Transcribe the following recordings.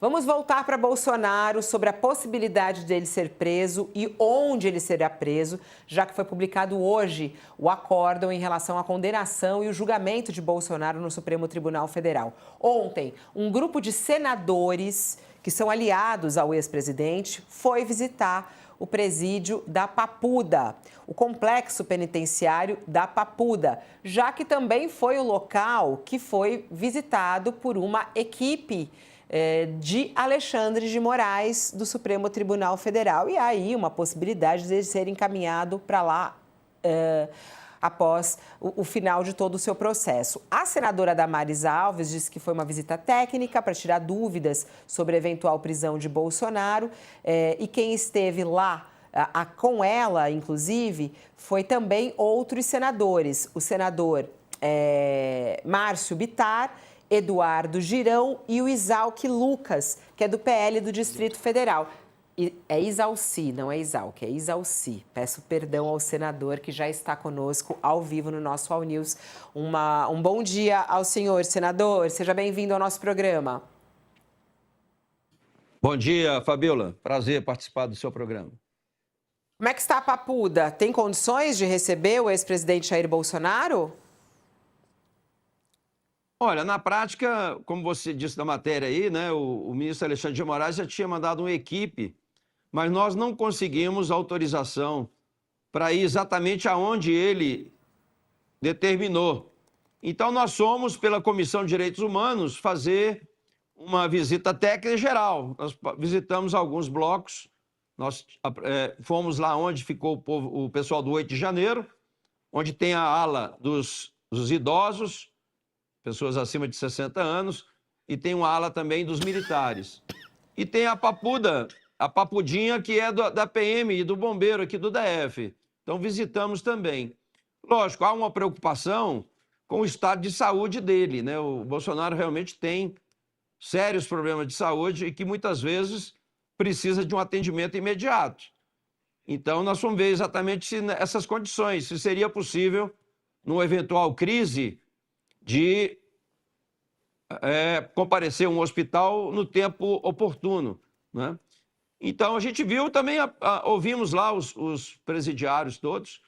Vamos voltar para Bolsonaro sobre a possibilidade dele ser preso e onde ele será preso, já que foi publicado hoje o acórdão em relação à condenação e o julgamento de Bolsonaro no Supremo Tribunal Federal. Ontem, um grupo de senadores que são aliados ao ex-presidente foi visitar o presídio da Papuda, o complexo penitenciário da Papuda, já que também foi o local que foi visitado por uma equipe de Alexandre de Moraes, do Supremo Tribunal Federal. E aí uma possibilidade de ele ser encaminhado para lá após o final de todo o seu processo. A senadora Damares Alves disse que foi uma visita técnica para tirar dúvidas sobre a eventual prisão de Bolsonaro. E quem esteve lá com ela, inclusive, foi também outros senadores. O senador Márcio Bittar, Eduardo Girão e o Exalc Lucas, que é do PL do Distrito Federal. É Exalci, não é Exalc, é Exalci. Peço perdão ao senador que já está conosco ao vivo no nosso All News. Um bom dia ao senhor, senador. Seja bem-vindo ao nosso programa. Bom dia, Fabiola. Prazer participar do seu programa. Como é que está a Papuda? Tem condições de receber o ex-presidente Jair Bolsonaro? Olha, na prática, como você disse da matéria aí, né, o ministro Alexandre de Moraes já tinha mandado uma equipe, mas nós não conseguimos autorização para ir exatamente aonde ele determinou. Então, nós fomos, pela Comissão de Direitos Humanos, fazer uma visita técnica geral. Nós visitamos alguns blocos, nós fomos lá onde ficou o pessoal do 8 de janeiro, onde tem a ala dos idosos, pessoas acima de 60 anos, e tem uma ala também dos militares. E tem a Papuda, a Papudinha, que é da PM e do bombeiro aqui do DF. Então, visitamos também. Lógico, há uma preocupação com o estado de saúde dele, né? O Bolsonaro realmente tem sérios problemas de saúde e que muitas vezes precisa de um atendimento imediato. Então, nós vamos ver exatamente essas condições, se seria possível, numa eventual crise, de comparecer a um hospital no tempo oportuno, né? Então, a gente viu também, ouvimos lá os presidiários todos,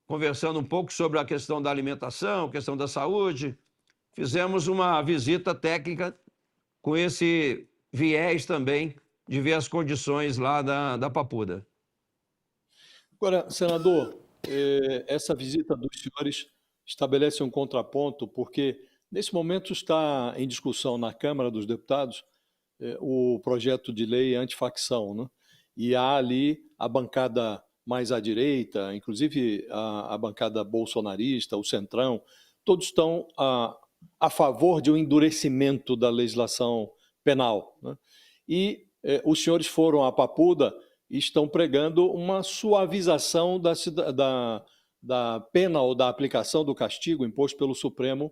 conversando um pouco sobre a questão da alimentação, questão da saúde. Fizemos uma visita técnica com esse viés também de ver as condições lá da Papuda. Agora, senador, essa visita dos senhores estabelece um contraponto, porque nesse momento está em discussão na Câmara dos Deputados o projeto de lei antifacção, né? E há ali a bancada mais à direita, inclusive a bancada bolsonarista, o Centrão, todos estão a favor de um endurecimento da legislação penal, né? E os senhores foram à Papuda e estão pregando uma suavização da pena ou da aplicação do castigo imposto pelo Supremo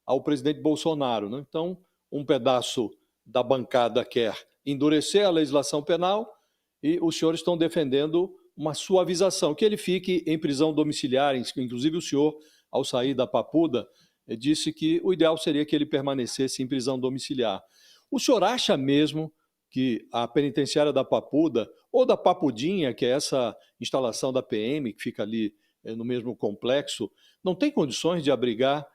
ao presidente Bolsonaro, né? Então, um pedaço da bancada quer endurecer a legislação penal e os senhores estão defendendo uma suavização, que ele fique em prisão domiciliar. Inclusive o senhor, ao sair da Papuda, disse que o ideal seria que ele permanecesse em prisão domiciliar. O senhor acha mesmo que a penitenciária da Papuda, ou da Papudinha, que é essa instalação da PM, que fica ali no mesmo complexo, não tem condições de abrigar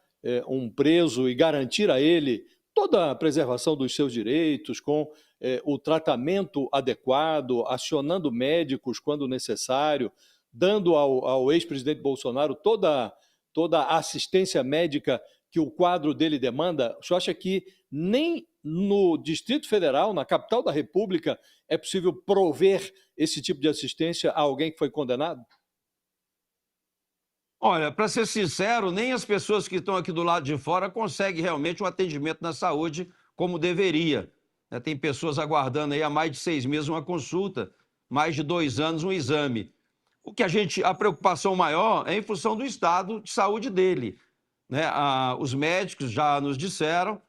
um preso e garantir a ele toda a preservação dos seus direitos, com o tratamento adequado, acionando médicos quando necessário, dando ao ex-presidente Bolsonaro toda a assistência médica que o quadro dele demanda? O senhor acha que nem no Distrito Federal, na capital da República, é possível prover esse tipo de assistência a alguém que foi condenado? Olha, para ser sincero, nem as pessoas que estão aqui do lado de fora conseguem realmente um atendimento na saúde como deveria. Tem pessoas aguardando aí há mais de 6 meses uma consulta, mais de 2 anos um exame. A preocupação maior é em função do estado de saúde dele, né? Os médicos já nos disseram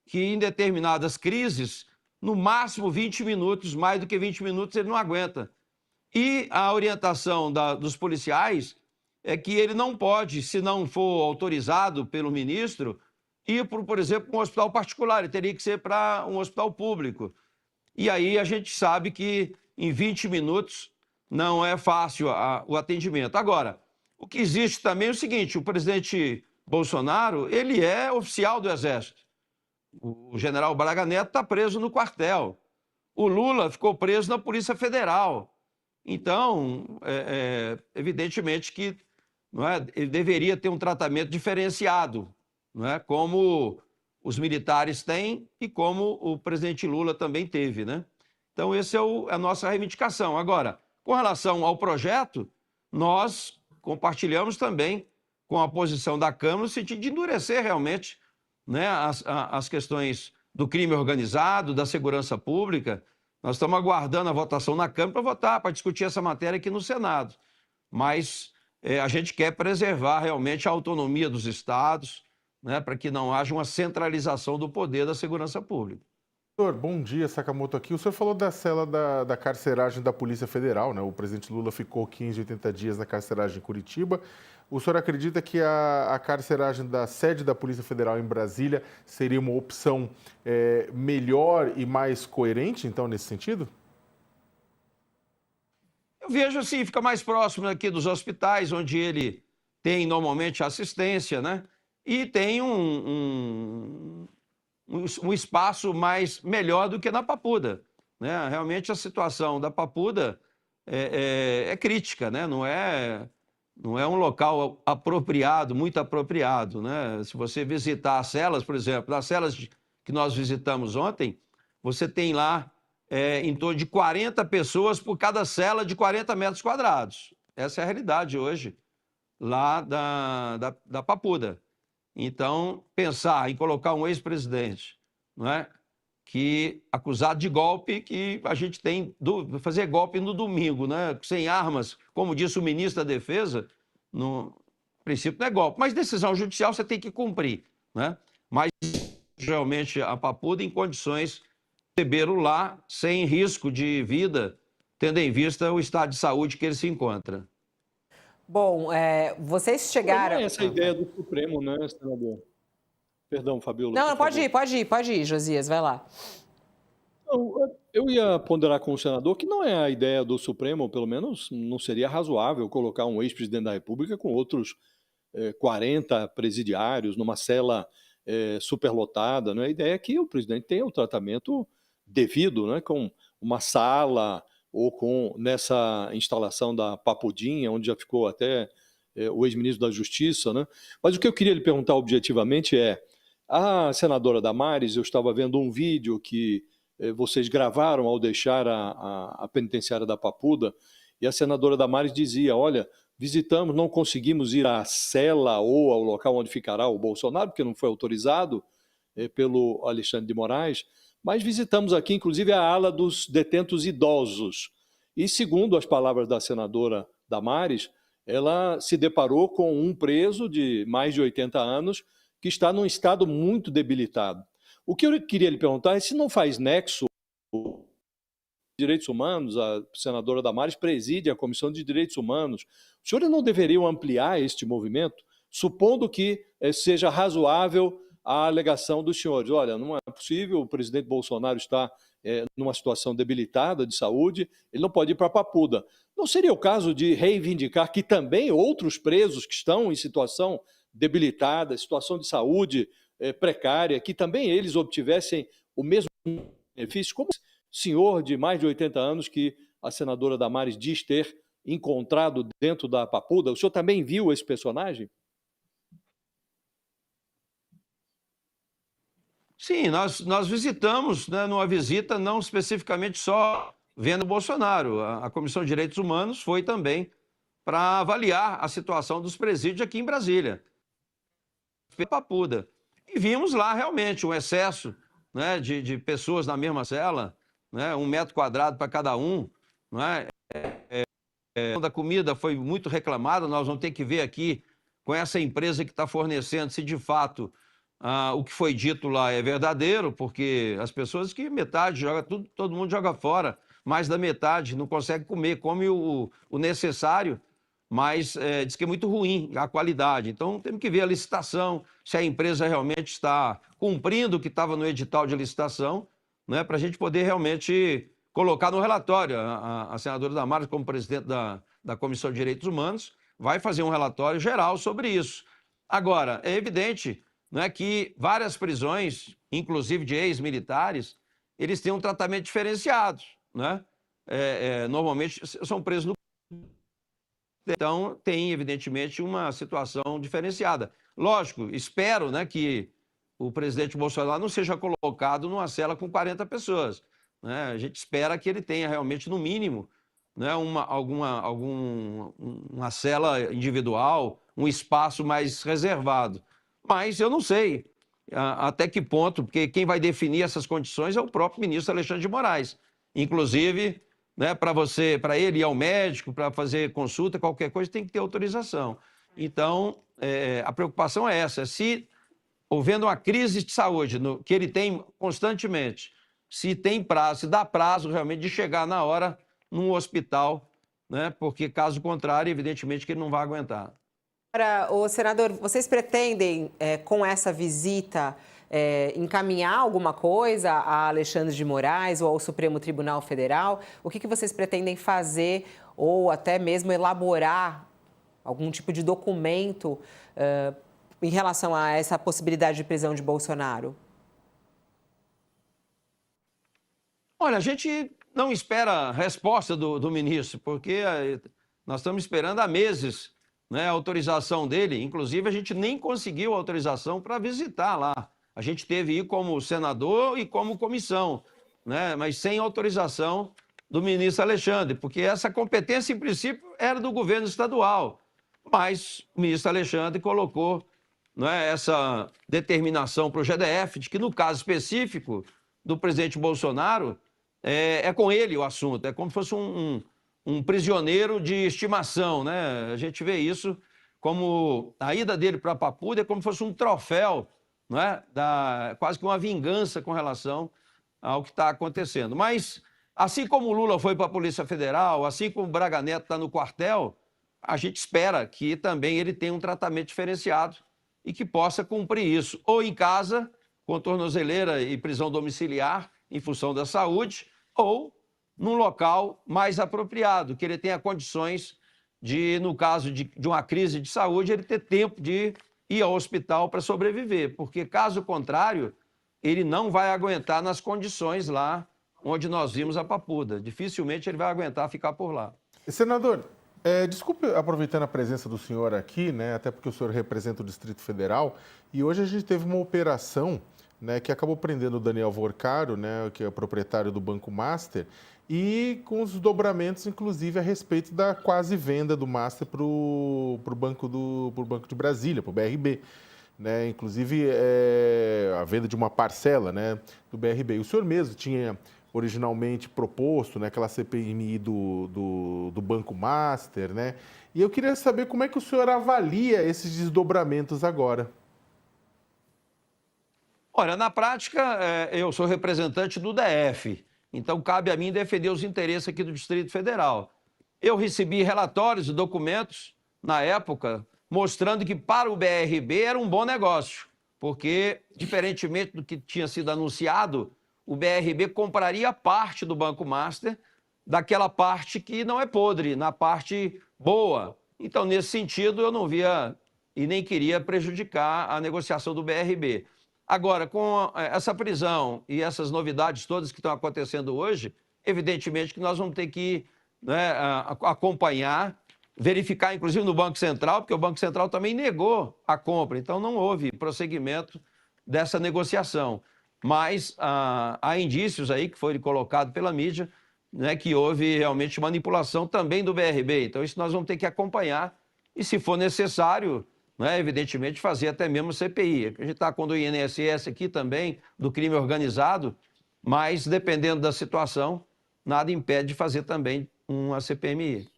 que em determinadas crises, no máximo 20 minutos, mais do que 20 minutos, ele não aguenta. E a orientação dos policiais é que ele não pode, se não for autorizado pelo ministro, ir, por exemplo, para um hospital particular, ele teria que ser para um hospital público. E aí a gente sabe que em 20 minutos não é fácil o atendimento. Agora, o que existe também é o seguinte, o presidente Bolsonaro, ele é oficial do Exército. O general Braga Neto está preso no quartel. O Lula ficou preso na Polícia Federal. Então, evidentemente que não é, ele deveria ter um tratamento diferenciado, não é, como os militares têm e como o presidente Lula também teve, né? Então, essa é a nossa reivindicação. Agora, com relação ao projeto, nós compartilhamos também com a posição da Câmara no sentido de endurecer realmente, né, as questões do crime organizado, da segurança pública. Nós estamos aguardando a votação na Câmara para votar, para discutir essa matéria aqui no Senado. Mas a gente quer preservar realmente a autonomia dos estados, né, para que não haja uma centralização do poder da segurança pública. Doutor, bom dia, Sakamoto aqui. O senhor falou da cela da carceragem da Polícia Federal, né? O presidente Lula ficou 15, 80 dias na carceragem em Curitiba. O senhor acredita que a carceragem da sede da Polícia Federal em Brasília seria uma opção melhor e mais coerente, então, nesse sentido? Eu vejo assim, fica mais próximo aqui dos hospitais, onde ele tem normalmente assistência, né? E tem um espaço melhor do que na Papuda, né? Realmente a situação da Papuda é crítica, né? Não é um local apropriado, muito apropriado, né? Se você visitar as celas, por exemplo, nas celas que nós visitamos ontem, você tem lá em torno de 40 pessoas por cada cela de 40 metros quadrados. Essa é a realidade hoje lá da Papuda. Então, pensar em colocar um ex-presidente, não é, que acusado de golpe, que a gente tem fazer golpe no domingo, né, sem armas, como disse o ministro da Defesa, no princípio não é golpe, mas decisão judicial você tem que cumprir, né? Mas realmente a Papuda em condições de recebê-lo lá sem risco de vida, tendo em vista o estado de saúde que ele se encontra. Bom, vocês chegaram... Não é essa a ideia do Supremo, né, senador? Perdão, Fabiola. Não, pode ir, Josias, vai lá. Eu ia ponderar com o senador que não é a ideia do Supremo, ou pelo menos não seria razoável colocar um ex-presidente da República com outros 40 presidiários numa cela superlotada. Né? A ideia é que o presidente tenha o tratamento devido, né? Com uma sala ou nessa instalação da Papudinha, onde já ficou até o ex-ministro da Justiça. Né? Mas o que eu queria lhe perguntar objetivamente a senadora Damares, eu estava vendo um vídeo que vocês gravaram ao deixar a penitenciária da Papuda, e a senadora Damares dizia, olha, visitamos, não conseguimos ir à cela ou ao local onde ficará o Bolsonaro, porque não foi autorizado pelo Alexandre de Moraes, mas visitamos aqui, inclusive, a ala dos detentos idosos. E, segundo as palavras da senadora Damares, ela se deparou com um preso de mais de 80 anos que está num estado muito debilitado. O que eu queria lhe perguntar é se não faz nexo direitos humanos, a senadora Damares preside a Comissão de Direitos Humanos. Os senhores não deveriam ampliar este movimento, supondo que seja razoável a alegação dos senhores? Olha, não é possível, o presidente Bolsonaro está numa situação debilitada de saúde, ele não pode ir para a Papuda. Não seria o caso de reivindicar que também outros presos que estão em situação debilitada, situação de saúde precária, que também eles obtivessem o mesmo benefício, como o senhor de mais de 80 anos que a senadora Damares diz ter encontrado dentro da Papuda? O senhor também viu esse personagem? Sim, nós visitamos, né, numa visita não especificamente só vendo o Bolsonaro. A Comissão de Direitos Humanos foi também para avaliar a situação dos presídios aqui em Brasília. Papuda. E vimos lá realmente um excesso, né, de pessoas na mesma cela, né, 1 metro quadrado para cada um. Né, a comida foi muito reclamada, nós vamos ter que ver aqui com essa empresa que está fornecendo se de fato o que foi dito lá é verdadeiro, porque as pessoas que metade joga tudo, todo mundo joga fora, mais da metade não consegue comer, come o necessário, mas diz que é muito ruim a qualidade. Então, temos que ver a licitação, se a empresa realmente está cumprindo o que estava no edital de licitação, né, para a gente poder realmente colocar no relatório. A senadora Damares, como presidente da Comissão de Direitos Humanos, vai fazer um relatório geral sobre isso. Agora, é evidente, né, que várias prisões, inclusive de ex-militares, eles têm um tratamento diferenciado, né? Normalmente são presos no... Então, tem, evidentemente, uma situação diferenciada. Lógico, espero, né, que o presidente Bolsonaro não seja colocado numa cela com 40 pessoas, né? A gente espera que ele tenha realmente, no mínimo, né, uma cela individual, um espaço mais reservado. Mas eu não sei até que ponto, porque quem vai definir essas condições é o próprio ministro Alexandre de Moraes. Inclusive, né, para ele ir ao médico, para fazer consulta, qualquer coisa, tem que ter autorização. Então, a preocupação é essa. Se houvendo uma crise de saúde, que ele tem constantemente, se tem prazo, se dá prazo realmente de chegar na hora num hospital, né, porque caso contrário, evidentemente que ele não vai aguentar. Agora, senador, vocês pretendem, com essa visita, encaminhar alguma coisa a Alexandre de Moraes ou ao Supremo Tribunal Federal? O que vocês pretendem fazer ou até mesmo elaborar algum tipo de documento em relação a essa possibilidade de prisão de Bolsonaro? Olha, a gente não espera a resposta do ministro, porque nós estamos esperando há meses, né, a autorização dele. Inclusive, a gente nem conseguiu autorização para visitar lá. A gente teve ir como senador e como comissão, né, mas sem autorização do ministro Alexandre, porque essa competência, em princípio, era do governo estadual. Mas o ministro Alexandre colocou, né, essa determinação para o GDF, de que, no caso específico do presidente Bolsonaro, é com ele o assunto, é como se fosse um prisioneiro de estimação, né? A gente vê isso como a ida dele para Papuda é como se fosse um troféu, não é? Quase que uma vingança com relação ao que está acontecendo. Mas, assim como o Lula foi para a Polícia Federal, assim como o Braga Neto está no quartel, a gente espera que também ele tenha um tratamento diferenciado e que possa cumprir isso, ou em casa, com tornozeleira e prisão domiciliar, em função da saúde, ou num local mais apropriado, que ele tenha condições de, no caso de uma crise de saúde, ele ter tempo de ir ao hospital para sobreviver, porque, caso contrário, ele não vai aguentar nas condições lá onde nós vimos a Papuda. Dificilmente ele vai aguentar ficar por lá. Senador, desculpe, aproveitando a presença do senhor aqui, né, até porque o senhor representa o Distrito Federal, e hoje a gente teve uma operação, né, que acabou prendendo o Daniel Vorcaro, né, que é o proprietário do Banco Master, e com os dobramentos, inclusive, a respeito da quase venda do Master para o Banco de Brasília, para o BRB. Né? Inclusive, a venda de uma parcela, né, do BRB. O senhor mesmo tinha originalmente proposto, né, aquela CPMI do Banco Master, né? E eu queria saber como é que o senhor avalia esses desdobramentos agora. Olha, na prática, eu sou representante do DF, então cabe a mim defender os interesses aqui do Distrito Federal. Eu recebi relatórios e documentos, na época, mostrando que para o BRB era um bom negócio, porque, diferentemente do que tinha sido anunciado, o BRB compraria parte do Banco Master, daquela parte que não é podre, na parte boa. Então, nesse sentido, eu não via e nem queria prejudicar a negociação do BRB. Agora, com essa prisão e essas novidades todas que estão acontecendo hoje, evidentemente que nós vamos ter que, né, acompanhar, verificar, inclusive no Banco Central, porque o Banco Central também negou a compra, então não houve prosseguimento dessa negociação. Mas há indícios aí que foi colocado pela mídia, né, que houve realmente manipulação também do BRB. Então isso nós vamos ter que acompanhar e, se for necessário, né, evidentemente, fazer até mesmo CPI. A gente está com o do INSS aqui também, do crime organizado, mas, dependendo da situação, nada impede de fazer também uma CPMI.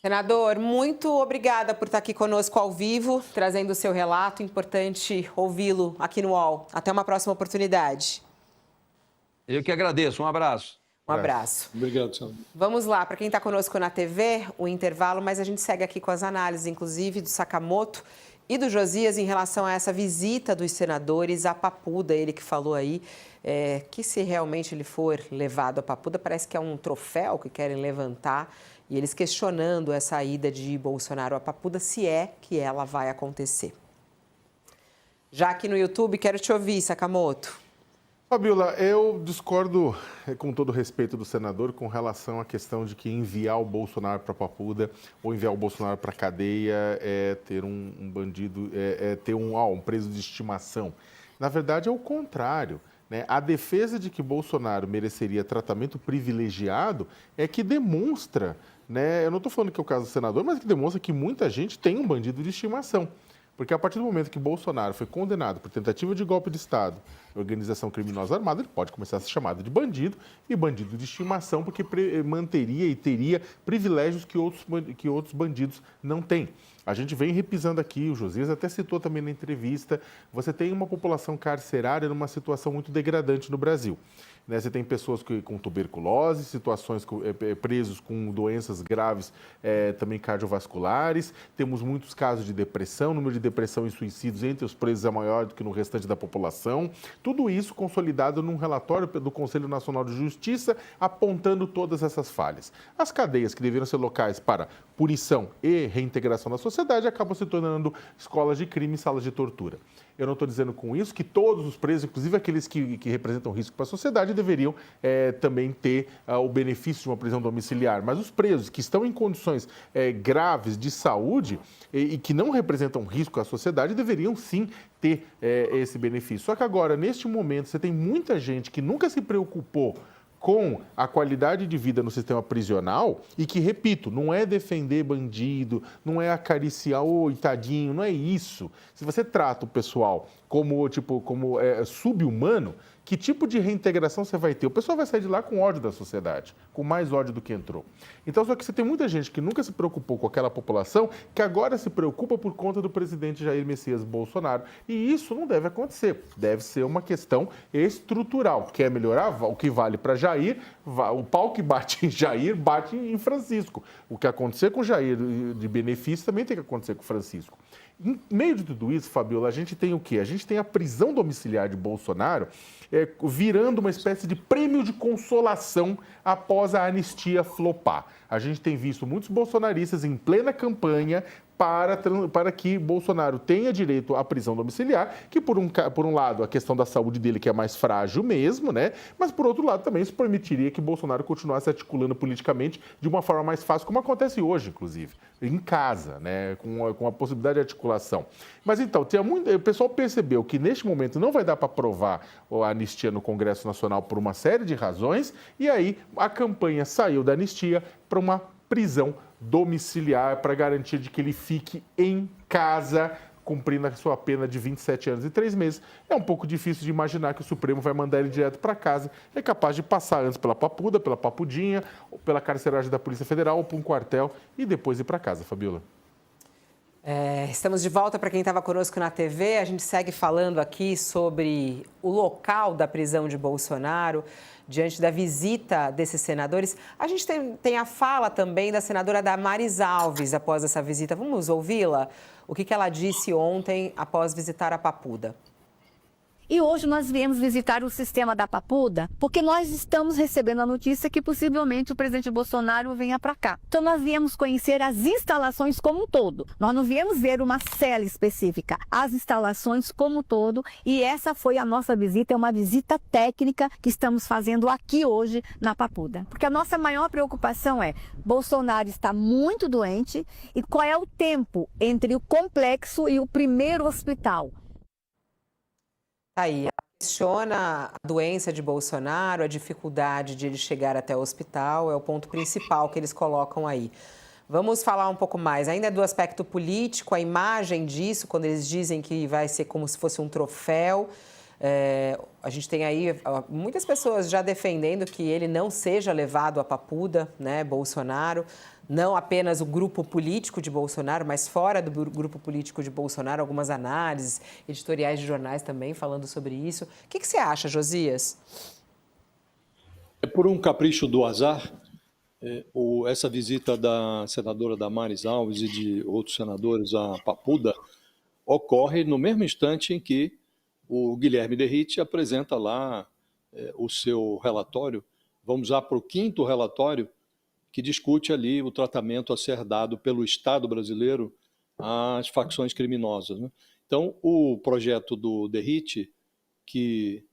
Senador, muito obrigada por estar aqui conosco ao vivo, trazendo o seu relato. Importante ouvi-lo aqui no UOL. Até uma próxima oportunidade. Eu que agradeço. Um abraço. Um abraço. Obrigado, senador. Vamos lá, para quem está conosco na TV, o intervalo, mas a gente segue aqui com as análises, inclusive, do Sakamoto e do Josias em relação a essa visita dos senadores à Papuda. Ele que falou aí que se realmente ele for levado à Papuda, parece que é um troféu que querem levantar, e eles questionando essa ida de Bolsonaro à Papuda, se é que ela vai acontecer. Já aqui no YouTube, quero te ouvir, Sakamoto. Fabiola, eu discordo, com todo respeito do senador, com relação à questão de que enviar o Bolsonaro para a Papuda ou enviar o Bolsonaro para a cadeia é ter um bandido, é ter um preso de estimação. Na verdade, é o contrário, né? A defesa de que Bolsonaro mereceria tratamento privilegiado é que demonstra, né? Eu não estou falando que é o caso do senador, mas que demonstra que muita gente tem um bandido de estimação. Porque a partir do momento que Bolsonaro foi condenado por tentativa de golpe de Estado, organização criminosa armada, ele pode começar a ser chamado de bandido e bandido de estimação, porque manteria e teria privilégios que outros bandidos não têm. A gente vem repisando aqui, o Josias até citou também na entrevista, você tem uma população carcerária numa situação muito degradante no Brasil. Né? Você tem pessoas com tuberculose, situações presos com doenças graves também cardiovasculares, temos muitos casos de depressão, o número de depressão e suicídios entre os presos é maior do que no restante da população. Tudo isso consolidado num relatório do Conselho Nacional de Justiça apontando todas essas falhas. As cadeias que deveriam ser locais para punição e reintegração na sociedade acabam se tornando escolas de crime e salas de tortura. Eu não estou dizendo com isso que todos os presos, inclusive aqueles que representam risco para a sociedade, deveriam também ter o benefício de uma prisão domiciliar. Mas os presos que estão em condições graves de saúde e que não representam risco à sociedade deveriam sim ter esse benefício. Só que agora, neste momento, você tem muita gente que nunca se preocupou com a qualidade de vida no sistema prisional e que, repito, não é defender bandido, não é acariciar, oi, tadinho, não é isso. Se você trata o pessoal como sub-humano, que tipo de reintegração você vai ter? O pessoal vai sair de lá com ódio da sociedade, com mais ódio do que entrou. Então, só que você tem muita gente que nunca se preocupou com aquela população, que agora se preocupa por conta do presidente Jair Messias Bolsonaro. E isso não deve acontecer. Deve ser uma questão estrutural. Quer melhorar? O que vale para Jair, o pau que bate em Jair, bate em Francisco. O que acontecer com Jair de benefício também tem que acontecer com Francisco. Em meio de tudo isso, Fabiola, a gente tem o quê? A gente tem a prisão domiciliar de Bolsonaro virando uma espécie de prêmio de consolação após a anistia flopar. A gente tem visto muitos bolsonaristas em plena campanha para que Bolsonaro tenha direito à prisão domiciliar, que por um lado a questão da saúde dele que é mais frágil mesmo, né? Mas por outro lado também isso permitiria que Bolsonaro continuasse articulando politicamente de uma forma mais fácil, como acontece hoje, inclusive, em casa, né? Com a possibilidade de articulação. Mas então, o pessoal percebeu que neste momento não vai dar para aprovar a anistia no Congresso Nacional por uma série de razões, e aí a campanha saiu da anistia para uma prisão domiciliar para garantir de que ele fique em casa cumprindo a sua pena de 27 anos e 3 meses. É um pouco difícil de imaginar que o Supremo vai mandar ele direto para casa. É capaz de passar antes pela Papuda, pela Papudinha, ou pela carceragem da Polícia Federal, ou para um quartel e depois ir para casa, Fabiola. Estamos de volta para quem estava conosco na TV. A gente segue falando aqui sobre o local da prisão de Bolsonaro, diante da visita desses senadores. A gente tem a fala também da senadora Damares Alves após essa visita. Vamos ouvi-la? O que ela disse ontem após visitar a Papuda. E hoje nós viemos visitar o sistema da Papuda, porque nós estamos recebendo a notícia que possivelmente o presidente Bolsonaro venha para cá. Então nós viemos conhecer as instalações como um todo. Nós não viemos ver uma cela específica, as instalações como um todo. E essa foi a nossa visita, é uma visita técnica que estamos fazendo aqui hoje na Papuda. Porque a nossa maior preocupação é, Bolsonaro está muito doente e qual é o tempo entre o complexo e o primeiro hospital? Aí, questiona a doença de Bolsonaro, a dificuldade de ele chegar até o hospital, é o ponto principal que eles colocam aí. Vamos falar um pouco mais, ainda do aspecto político, a imagem disso, quando eles dizem que vai ser como se fosse um troféu. A gente tem aí muitas pessoas já defendendo que ele não seja levado à Papuda, né, Bolsonaro. Não apenas o grupo político de Bolsonaro, mas fora do grupo político de Bolsonaro, algumas análises, editoriais de jornais também falando sobre isso. O que você acha, Josias? É por um capricho do azar, essa visita da senadora Damares Alves e de outros senadores à Papuda ocorre no mesmo instante em que o Guilherme Derrite apresenta lá o seu relatório. Vamos já para o 5º relatório, que discute ali o tratamento a ser dado pelo Estado brasileiro às facções criminosas, né? Então, o projeto do Derrite, que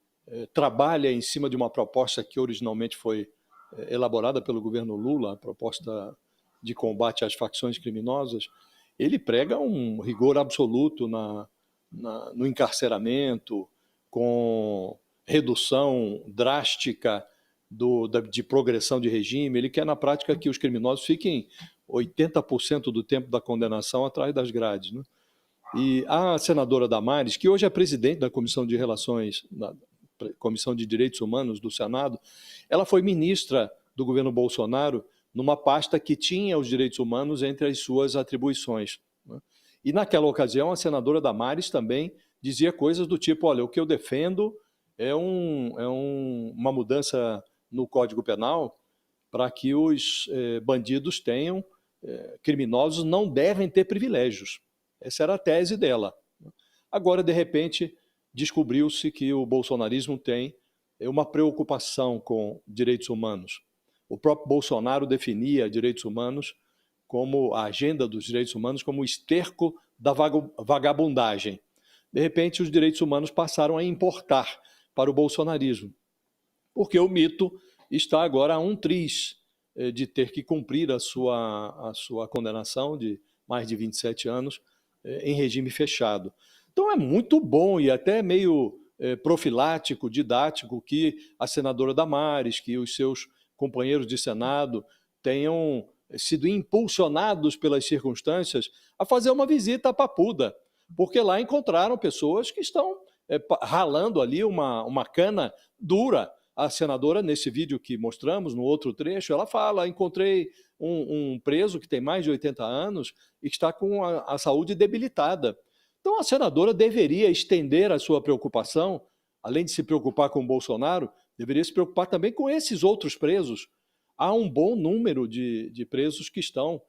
trabalha em cima de uma proposta que originalmente foi elaborada pelo governo Lula, a proposta de combate às facções criminosas, ele prega um rigor absoluto no encarceramento, com redução drástica de progressão de regime. Ele quer, na prática, que os criminosos fiquem 80% do tempo da condenação atrás das grades, né? E a senadora Damares, que hoje é presidente da Comissão de Comissão de Direitos Humanos do Senado, ela foi ministra do governo Bolsonaro numa pasta que tinha os direitos humanos entre as suas atribuições, né? E naquela ocasião a senadora Damares também dizia coisas do tipo: olha, o que eu defendo é uma mudança no Código Penal para que os bandidos criminosos não devem ter privilégios. Essa era a tese dela. Agora, de repente, descobriu-se que o bolsonarismo tem uma preocupação com direitos humanos. O próprio Bolsonaro definia direitos humanos como a agenda dos direitos humanos como o esterco da vagabundagem. De repente, os direitos humanos passaram a importar para o bolsonarismo, porque o mito está agora a um triz de ter que cumprir a sua condenação de mais de 27 anos em regime fechado. Então é muito bom e até meio profilático, didático, que a senadora Damares, que os seus companheiros de Senado tenham sido impulsionados pelas circunstâncias a fazer uma visita à Papuda, porque lá encontraram pessoas que estão ralando ali uma cana dura. A senadora, nesse vídeo que mostramos, no outro trecho, ela fala: encontrei um preso que tem mais de 80 anos e que está com a saúde debilitada. Então a senadora deveria estender a sua preocupação, além de se preocupar com o Bolsonaro, deveria se preocupar também com esses outros presos. Há um bom número de presos que estão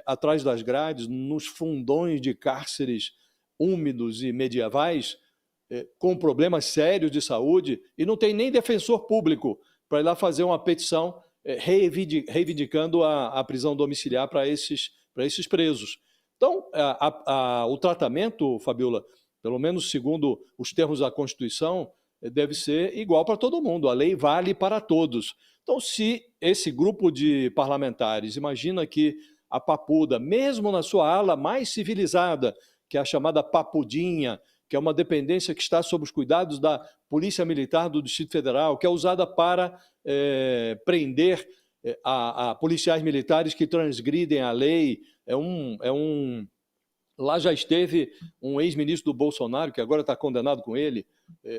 atrás das grades, nos fundões de cárceres úmidos e medievais, com problemas sérios de saúde, e não tem nem defensor público para ir lá fazer uma petição reivindicando a prisão domiciliar para esses presos. Então, o tratamento, Fabiola, pelo menos segundo os termos da Constituição, deve ser igual para todo mundo. A lei vale para todos. Então, se esse grupo de parlamentares imagina que a Papuda, mesmo na sua ala mais civilizada, que é a chamada Papudinha, que é uma dependência que está sob os cuidados da Polícia Militar do Distrito Federal, que é usada para prender a policiais militares que transgridem a lei. Lá já esteve um ex-ministro do Bolsonaro, que agora está condenado com ele,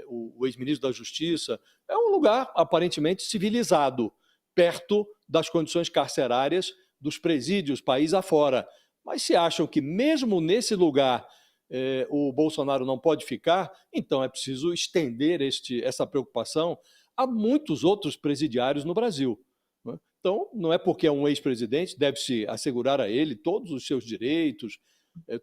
o ex-ministro da Justiça. É um lugar aparentemente civilizado, perto das condições carcerárias dos presídios, país afora. Mas se acham que mesmo nesse lugar o Bolsonaro não pode ficar, então é preciso estender essa preocupação a muitos outros presidiários no Brasil, né? Então, não é porque é um ex-presidente, deve-se assegurar a ele todos os seus direitos,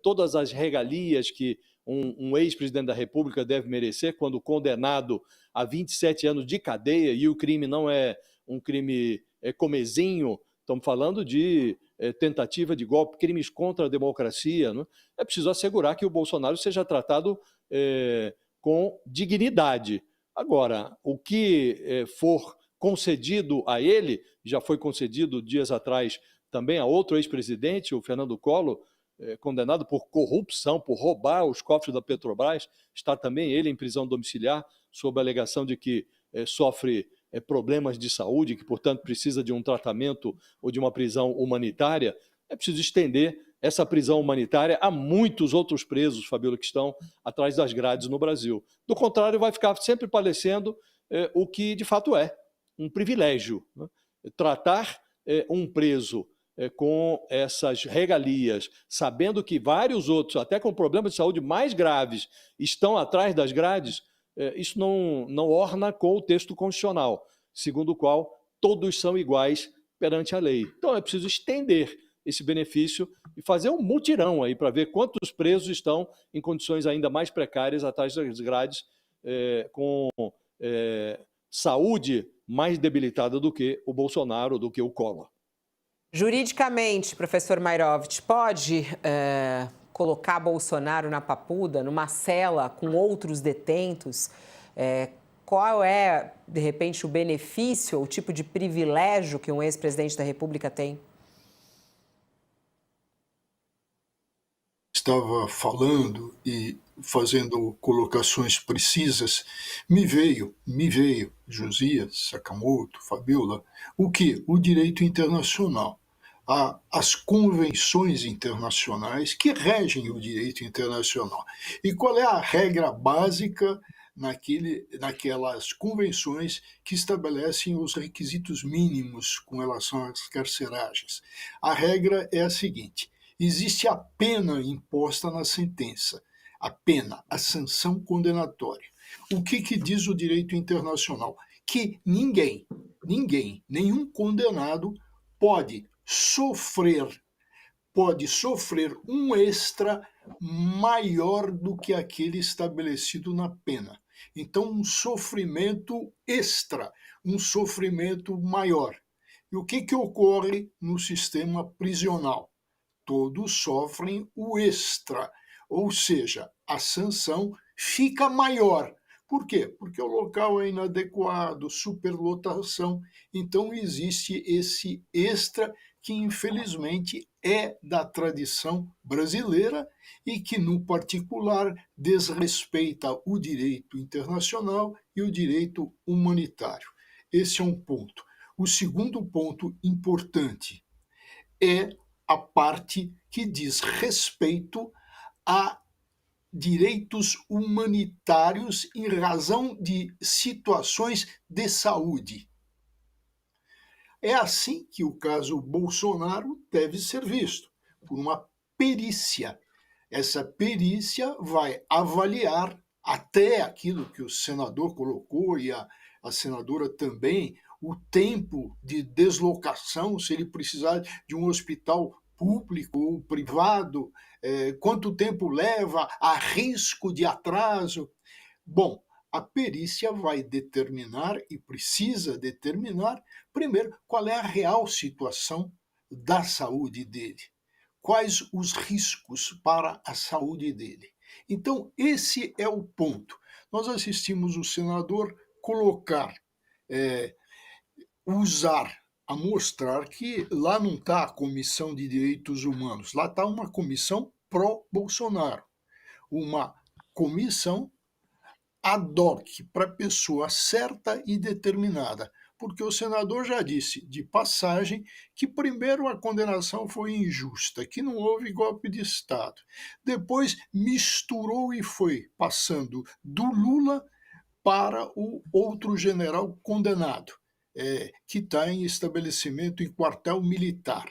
todas as regalias que um ex-presidente da República deve merecer quando condenado a 27 anos de cadeia, e o crime não é um crime comezinho. Estamos falando de tentativa de golpe, crimes contra a democracia, né? É preciso assegurar que o Bolsonaro seja tratado com dignidade. Agora, o que for concedido a ele, já foi concedido dias atrás também a outro ex-presidente, o Fernando Collor, condenado por corrupção, por roubar os cofres da Petrobras, está também ele em prisão domiciliar, sob a alegação de que sofre problemas de saúde, que, portanto, precisa de um tratamento ou de uma prisão humanitária. É preciso estender essa prisão humanitária a muitos outros presos, Fabiola, que estão atrás das grades no Brasil. Do contrário, vai ficar sempre parecendo o que de fato é, um privilégio, né? Tratar um preso com essas regalias, sabendo que vários outros, até com problemas de saúde mais graves, estão atrás das grades, isso não orna com o texto constitucional, segundo o qual todos são iguais perante a lei. Então é preciso estender esse benefício e fazer um mutirão aí para ver quantos presos estão em condições ainda mais precárias atrás das grades, com saúde mais debilitada do que o Bolsonaro, do que o Collor. Juridicamente, professor Mairovitch, pode colocar Bolsonaro na papuda, numa cela com outros detentos? Qual é, de repente, o benefício, o tipo de privilégio que um ex-presidente da República tem? Estava falando e fazendo colocações precisas, me veio, Josias, Sakamoto, Fabiola, o que? O direito internacional. As convenções internacionais que regem o direito internacional. E qual é a regra básica naquelas convenções que estabelecem os requisitos mínimos com relação às carceragens? A regra é a seguinte: existe a pena imposta na sentença, a pena, a sanção condenatória. O que diz o direito internacional? Que nenhum condenado pode sofrer um extra maior do que aquele estabelecido na pena. Então, um sofrimento extra, um sofrimento maior. E o que ocorre no sistema prisional? Todos sofrem o extra, ou seja, a sanção fica maior. Por quê? Porque o local é inadequado, superlotação, então existe esse extra que, infelizmente, é da tradição brasileira e que, no particular, desrespeita o direito internacional e o direito humanitário. Esse é um ponto. O segundo ponto importante é a parte que diz respeito a direitos humanitários em razão de situações de saúde. É assim que o caso Bolsonaro deve ser visto, por uma perícia. Essa perícia vai avaliar até aquilo que o senador colocou e a senadora também, o tempo de deslocação, se ele precisar de um hospital público ou privado, quanto tempo leva, a risco de atraso. Bom, a perícia vai determinar e precisa determinar, primeiro, qual é a real situação da saúde dele, quais os riscos para a saúde dele. Então, esse é o ponto. Nós assistimos o senador colocar, mostrar que lá não está a Comissão de Direitos Humanos, lá está uma comissão pró-Bolsonaro, uma comissão ad hoc para a pessoa certa e determinada, porque o senador já disse, de passagem, que primeiro a condenação foi injusta, que não houve golpe de Estado. Depois misturou e foi passando do Lula para o outro general condenado, que está em estabelecimento em quartel militar.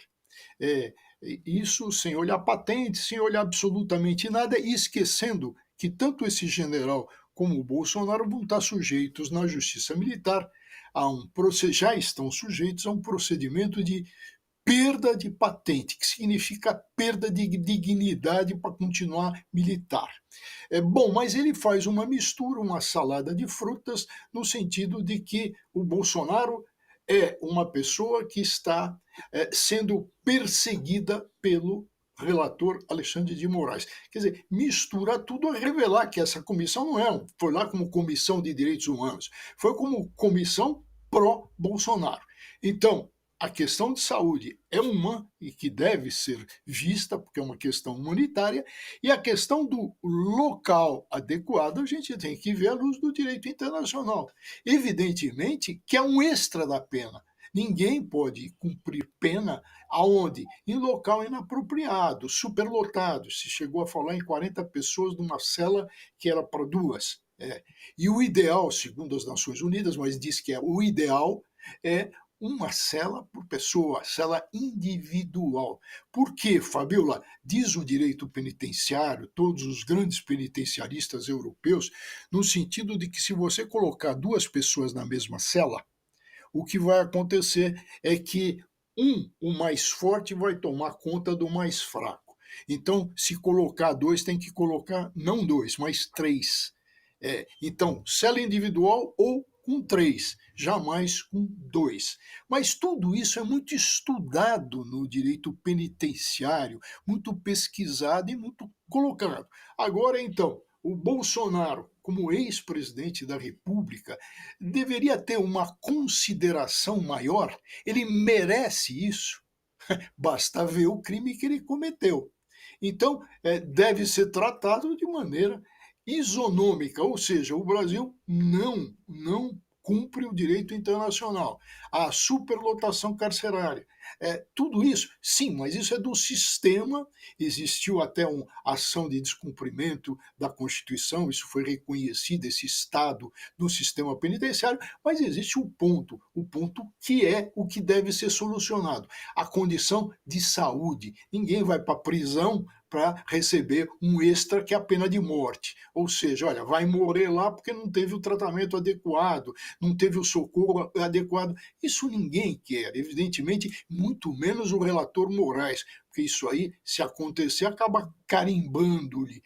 Isso sem olhar patente, sem olhar absolutamente nada, e esquecendo que tanto esse general como o Bolsonaro vão estar sujeitos na justiça militar já estão sujeitos a um procedimento de perda de patente, que significa perda de dignidade para continuar militar. Bom, mas ele faz uma mistura, uma salada de frutas, no sentido de que o Bolsonaro é uma pessoa que está sendo perseguida pelo relator Alexandre de Moraes. Quer dizer, mistura tudo a revelar que essa comissão não foi lá como Comissão de Direitos Humanos, foi como comissão pró-Bolsonaro. Então, a questão de saúde é uma e que deve ser vista, porque é uma questão humanitária, e a questão do local adequado a gente tem que ver à luz do direito internacional. Evidentemente que é um extra da pena. Ninguém pode cumprir pena aonde? Em local inapropriado, superlotado. Se chegou a falar em 40 pessoas numa cela que era para 2. E o ideal, segundo as Nações Unidas, mas diz que o ideal é uma cela por pessoa, cela individual. Por quê, Fabiola? Diz o direito penitenciário, todos os grandes penitenciaristas europeus, no sentido de que se você colocar 2 pessoas na mesma cela, o que vai acontecer é que o mais forte, vai tomar conta do mais fraco. Então, se colocar dois, tem que colocar não dois, mas três. Então, cela individual ou com três, jamais com dois. Mas tudo isso é muito estudado no direito penitenciário, muito pesquisado e muito colocado. Agora, então, o Bolsonaro, como ex-presidente da República, deveria ter uma consideração maior. Ele merece isso. Basta ver o crime que ele cometeu. Então, deve ser tratado de maneira isonômica, ou seja, o Brasil não cumpre o direito internacional. A superlotação carcerária. Tudo isso, sim, mas isso é do sistema. Existiu até uma ação de descumprimento da Constituição, isso foi reconhecido, esse Estado do sistema penitenciário, mas existe o ponto que é o que deve ser solucionado. A condição de saúde. Ninguém vai para a prisão para receber um extra que é a pena de morte. Ou seja, olha, vai morrer lá porque não teve o tratamento adequado, não teve o socorro adequado. Isso ninguém quer, evidentemente, muito menos o relator Moraes, porque isso aí, se acontecer, acaba carimbando-lhe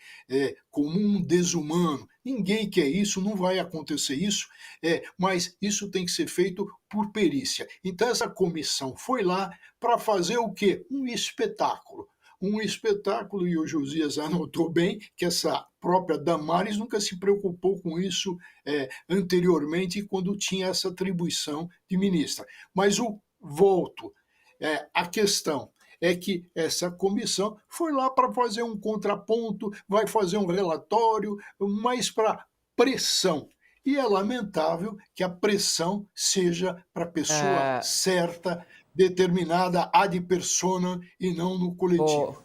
como um desumano. Ninguém quer isso, não vai acontecer isso, mas isso tem que ser feito por perícia. Então, essa comissão foi lá para fazer o quê? Um espetáculo. E o Josias anotou bem que essa própria Damares nunca se preocupou com isso anteriormente, quando tinha essa atribuição de ministra. Mas a questão é que essa comissão foi lá para fazer um contraponto, vai fazer um relatório, mas para pressão. E é lamentável que a pressão seja para a pessoa certa, determinada ad personam e não no coletivo.